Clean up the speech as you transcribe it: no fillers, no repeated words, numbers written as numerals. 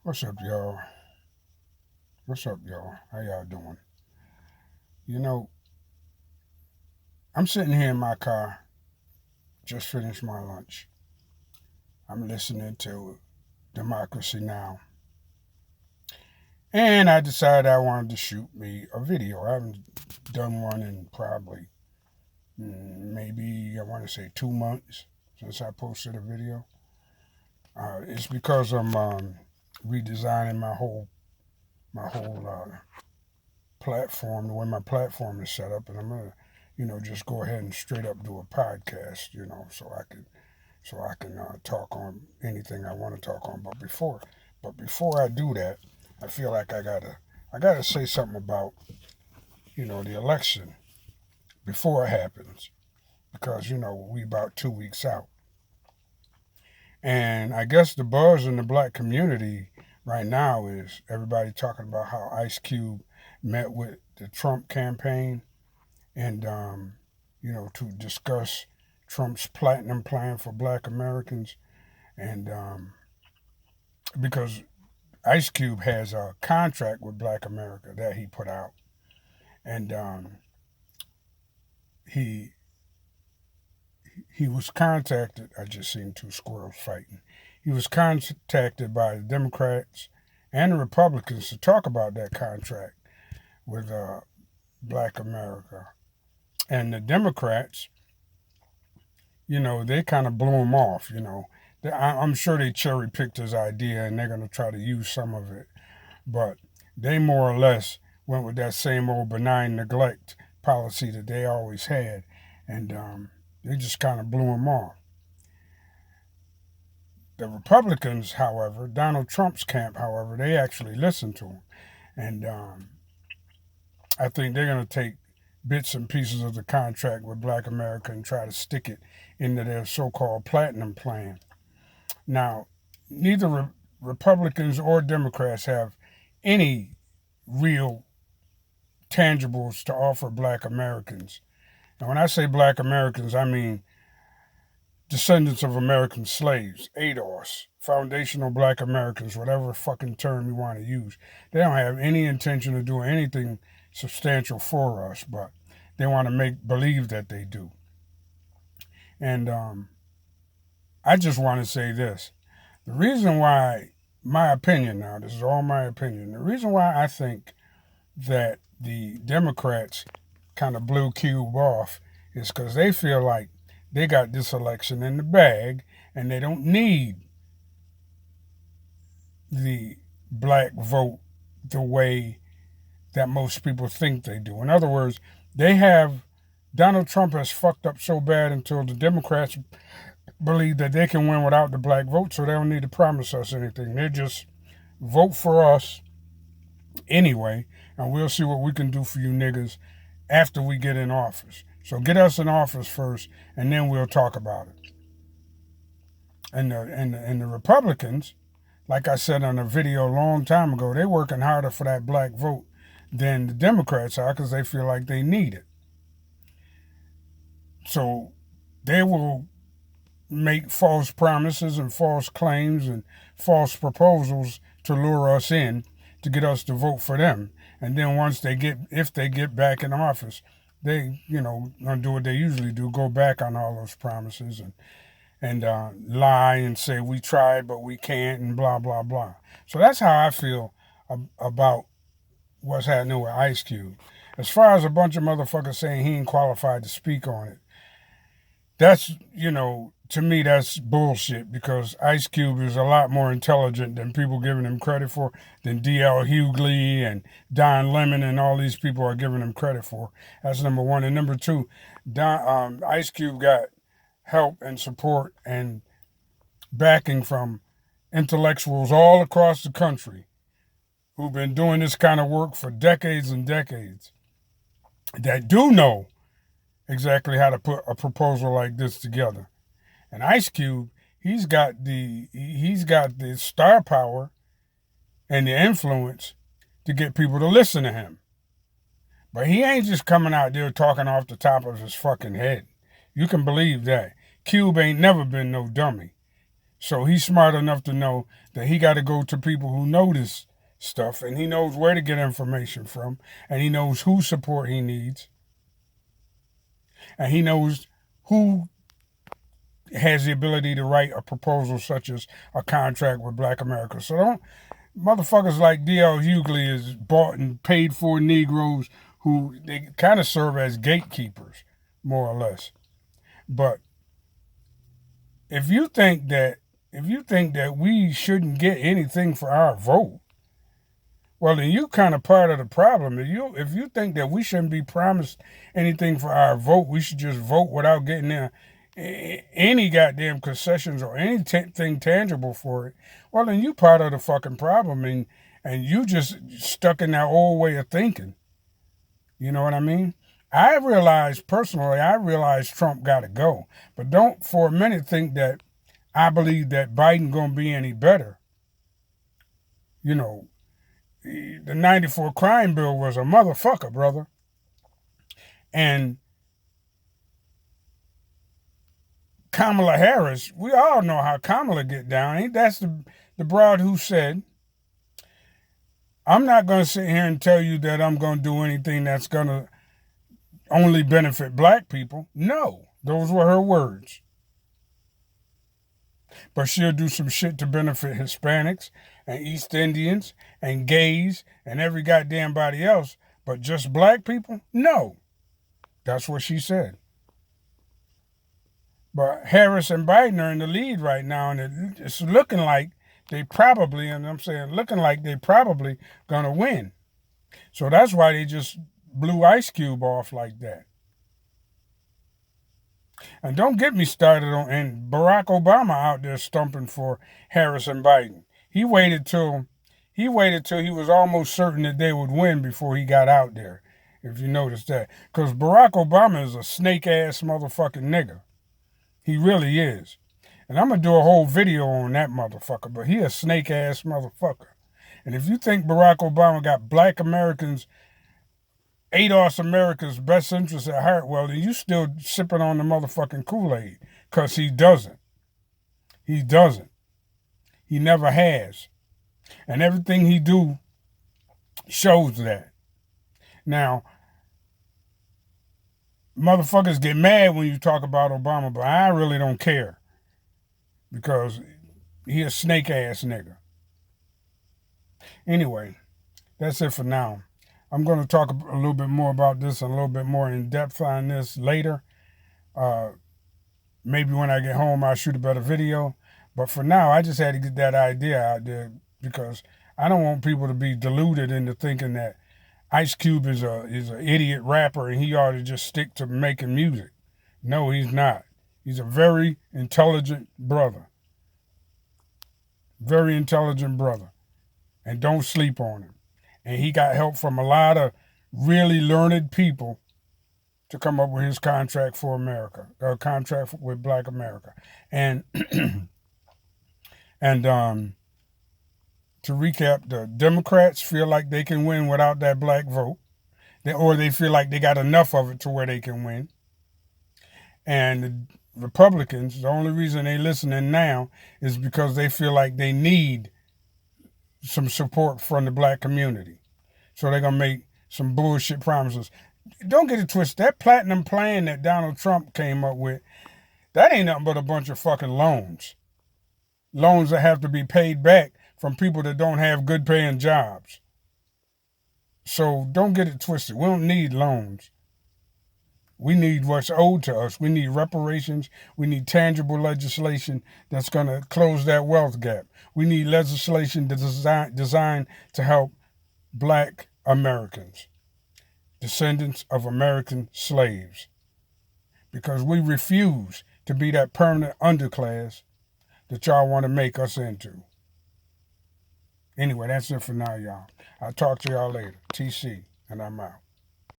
What's up, y'all? What's up, y'all? How y'all doing? You know, I'm sitting here in my car, just finished my lunch. I'm listening to Democracy Now! And I decided I wanted to shoot me a video. I haven't done one in probably maybe, I want to say 2 months since I posted a video. It's because I'm redesigning my whole platform, the way my platform is set up, and I'm gonna, just go ahead and straight up do a podcast, so I can talk on anything I want to talk on. But before I do that, I feel like I gotta say something about the election before it happens because we about 2 weeks out, and I guess the buzz in the black community right now is everybody talking about how Ice Cube met with the Trump campaign and to discuss Trump's platinum plan for Black Americans, and because Ice Cube has a contract with Black America that he put out, and he he was contacted. I just seen two squirrels fighting. He was contacted by the Democrats and the Republicans to talk about that contract with Black America, and the Democrats, they kind of blew him off. I'm sure they cherry picked his idea and they're going to try to use some of it, but they more or less went with that same old benign neglect policy that they always had, and they just kind of blew him off. The Republicans, however, Donald Trump's camp, however, they actually listened to him, and I think they're going to take bits and pieces of the contract with Black America and try to stick it into their so-called platinum plan. Now, neither Republicans or Democrats have any real tangibles to offer Black Americans. And when I say Black Americans, I mean descendants of American slaves, ADOS, foundational Black Americans, whatever fucking term you want to use. They don't have any intention of doing anything substantial for us, but they want to make believe that they do. And I just want to say this. The reason why, my opinion now, this is all my opinion, the reason why I think that the Democrats kind of blew Cube off is because they feel like they got this election in the bag and they don't need the black vote the way that most people think they do. In other words, Donald Trump has fucked up so bad until the Democrats believe that they can win without the black vote, so they don't need to promise us anything. They just vote for us anyway, and we'll see what we can do for you niggas after we get in office. So get us in office first, and then we'll talk about it. And the Republicans, like I said on a video a long time ago, they're working harder for that black vote than the Democrats are because they feel like they need it. So they will make false promises and false claims and false proposals to lure us in to get us to vote for them. And then if they get back in office, they, gonna do what they usually do, go back on all those promises and lie and say we tried but we can't and blah, blah, blah. So that's how I feel about what's happening with Ice Cube. As far as a bunch of motherfuckers saying he ain't qualified to speak on it, that's, to me, that's bullshit because Ice Cube is a lot more intelligent than people giving him credit for, than D.L. Hughley and Don Lemon and all these people are giving him credit for. That's number one. And number two, Ice Cube got help and support and backing from intellectuals all across the country who've been doing this kind of work for decades and decades that do know exactly how to put a proposal like this together. And Ice Cube, he's got the star power and the influence to get people to listen to him. But he ain't just coming out there talking off the top of his fucking head. You can believe that. Cube ain't never been no dummy. So he's smart enough to know that he got to go to people who know this stuff, and he knows where to get information from, and he knows whose support he needs, and he knows who has the ability to write a proposal such as a contract with Black America. So don't motherfuckers like D.L. Hughley is bought and paid for Negroes who they kind of serve as gatekeepers, more or less. But if you think that we shouldn't get anything for our vote, well, then you kind of part of the problem. If you think that we shouldn't be promised anything for our vote, we should just vote without getting any goddamn concessions or anything tangible for it. Well, then you part of the fucking problem, and you just stuck in that old way of thinking. You know what I mean? I realize Trump got to go, but don't for a minute think that I believe that Biden gonna be any better. You know, the 94 crime bill was a motherfucker, brother. And Kamala Harris, we all know how Kamala get down. Ain't that's the broad who said, I'm not going to sit here and tell you that I'm going to do anything that's going to only benefit black people. No, those were her words. But she'll do some shit to benefit Hispanics and East Indians and gays and every goddamn body else. But just black people? No. That's what she said. But Harris and Biden are in the lead right now, and it's looking like they probably, and I'm saying looking like they probably gonna win. So that's why they just blew Ice Cube off like that. And don't get me started on, and Barack Obama out there stumping for Harris and Biden. He waited till he was almost certain that they would win before he got out there, if you notice that. Because Barack Obama is a snake-ass motherfucking nigga. He really is. And I'm going to do a whole video on that motherfucker, but he a snake-ass motherfucker. And if you think Barack Obama got black Americans, ADOS America's best interests at heart, well, then you still sipping on the motherfucking Kool-Aid, because he doesn't. He doesn't. He never has. And everything he do shows that. Now, motherfuckers get mad when you talk about Obama, but I really don't care. Because he a snake-ass nigga. Anyway, that's it for now. I'm going to talk a little bit more about this and a little bit more in depth on this later. Maybe when I get home, I'll shoot a better video. But for now, I just had to get that idea out there because I don't want people to be deluded into thinking that Ice Cube is an idiot rapper and he ought to just stick to making music. No, he's not. He's a very intelligent brother. Very intelligent brother. And don't sleep on him. And he got help from a lot of really learned people to come up with his contract for America, contract with Black America. And to recap, the Democrats feel like they can win without that black vote, or they feel like they got enough of it to where they can win. And the Republicans, the only reason they listening now is because they feel like they need some support from the black community. So they're going to make some bullshit promises. Don't get it twisted. That platinum plan that Donald Trump came up with, that ain't nothing but a bunch of fucking loans. Loans that have to be paid back from people that don't have good paying jobs. So don't get it twisted. We don't need loans. We need what's owed to us. We need reparations. We need tangible legislation that's going to close that wealth gap. We need legislation designed to help Black Americans, descendants of American slaves, because we refuse to be that permanent underclass that y'all want to make us into. Anyway, that's it for now, y'all. I'll talk to y'all later. TC, and I'm out.